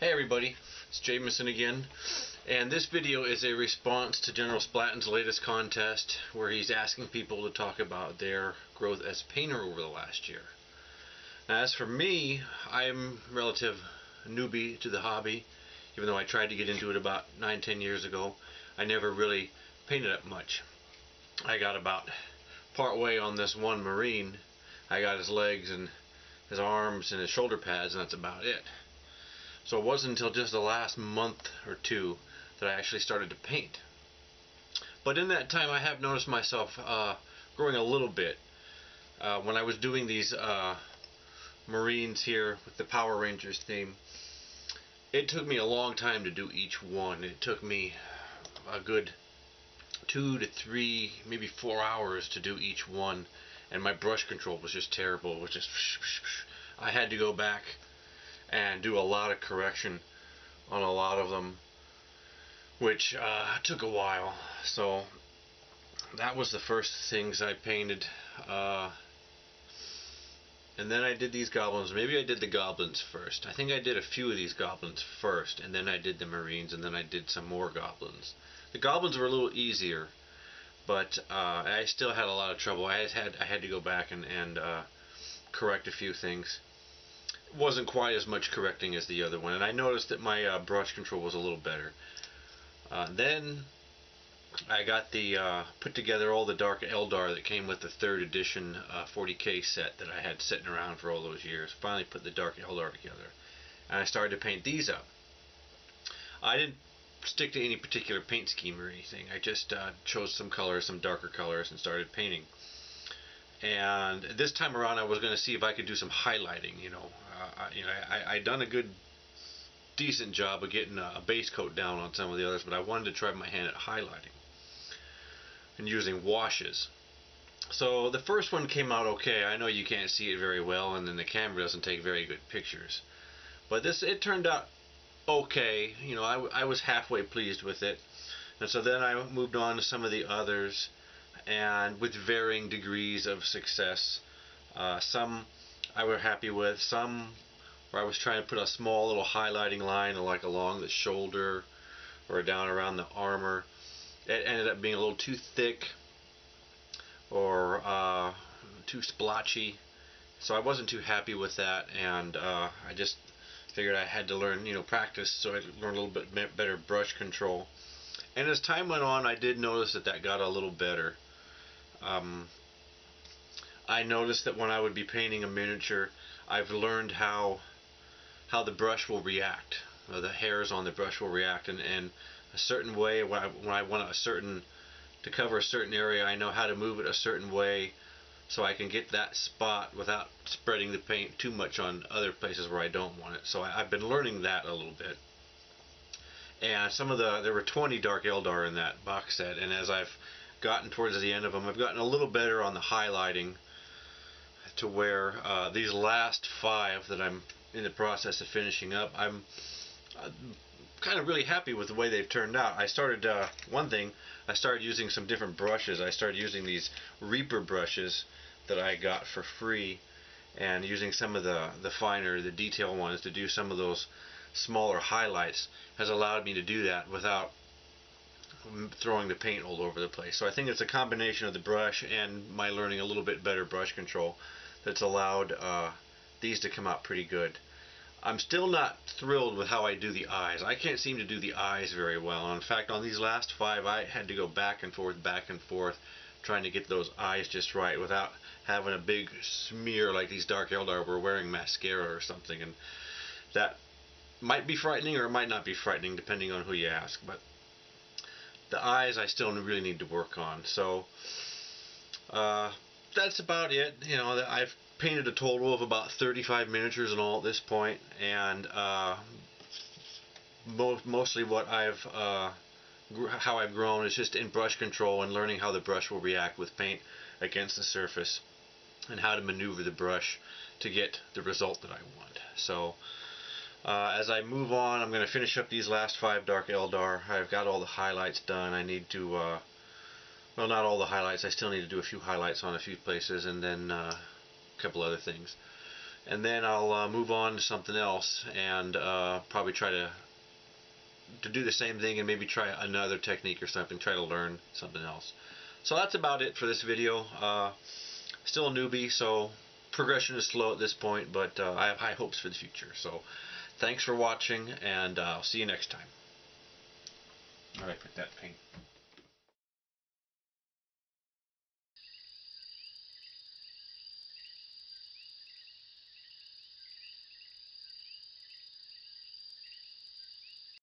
Hey everybody, it's Jameson again, and this video is a response to Generalsplatton's latest contest where he's asking people to talk about their growth as a painter over the last year. Now, as for me, I'm a relative newbie to the hobby. Even though I tried to get into it about 9-10 years ago, I never really painted up much. I got about part way on this one Marine. I got his legs and his arms and his shoulder pads, and that's about it. So it wasn't until just the last month or two that I actually started to paint. But in that time I have noticed myself growing a little bit. When I was doing these Marines here with the Power Rangers theme, it took me a long time to do each one. It took me a good 2 to 3, maybe 4 hours to do each one, and my brush control was just terrible. It was just I had to go back and do a lot of correction on a lot of them, which took a while. So that was the first things I painted, and then I did these goblins. Maybe I did the goblins first. I think I did a few of these goblins first, and then I did the Marines, and then I did some more goblins. The goblins were a little easier, but I still had a lot of trouble. I had to go back and correct a few things. It wasn't quite as much correcting as the other one, and I noticed that my brush control was a little better. Then I got the put together all the Dark Eldar that came with the 3rd edition 40K set that I had sitting around for all those years. Finally put the Dark Eldar together, and I started to paint these up. I didn't stick to any particular paint scheme or anything. I just chose some colors, some darker colors, and started painting. And this time around, I was going to see if I could do some highlighting. I done a decent job of getting a base coat down on some of the others, but I wanted to try my hand at highlighting and using washes. So the first one came out okay. I know you can't see it very well, and then the camera doesn't take very good pictures. But it turned out okay. I was halfway pleased with it. And so then I moved on to some of the others, and with varying degrees of success. Some I were happy with, some where I was trying to put a small little highlighting line like along the shoulder or down around the armor. It ended up being a little too thick or too splotchy, so I wasn't too happy with that, and I just figured I had to learn, practice, so I learned a little bit better brush control. And as time went on, I did notice that got a little better. I noticed that when I would be painting a miniature, I've learned how the brush will react, the hairs on the brush will react, and a certain way when I want to cover a certain area, I know how to move it a certain way so I can get that spot without spreading the paint too much on other places where I don't want it. So I've been learning that a little bit. And there were 20 Dark Eldar in that box set, and as I've gotten towards the end of them, I've gotten a little better on the highlighting, to where these last 5 that I'm in the process of finishing up, I'm kind of really happy with the way they've turned out. I started I started using some different brushes. I started using these Reaper brushes that I got for free, and using some of the finer, the detail ones to do some of those smaller highlights has allowed me to do that without throwing the paint all over the place. So I think it's a combination of the brush and my learning a little bit better brush control that's allowed these to come out pretty good. I'm still not thrilled with how I do the eyes. I can't seem to do the eyes very well. In fact, on these last 5, I had to go back and forth, trying to get those eyes just right without having a big smear like these Dark Eldar were wearing mascara or something. And that might be frightening, or it might not be frightening, depending on who you ask. But the eyes I still really need to work on. So that's about it. I've painted a total of about 35 miniatures in all at this point, and mostly what how I've grown is just in brush control and learning how the brush will react with paint against the surface, and how to maneuver the brush to get the result that I want. So as I move on, I'm going to finish up these last 5 Dark Eldar. I've got all the highlights done. I need to, well, not all the highlights. I still need to do a few highlights on a few places, and then a couple other things. and then I'll move on to something else, and probably try to do the same thing and maybe try another technique or something, try to learn something else. So that's about it for this video. Still a newbie, so progression is slow at this point, but I have high hopes for the future. So thanks for watching, and I'll see you next time. Alright, put that paint.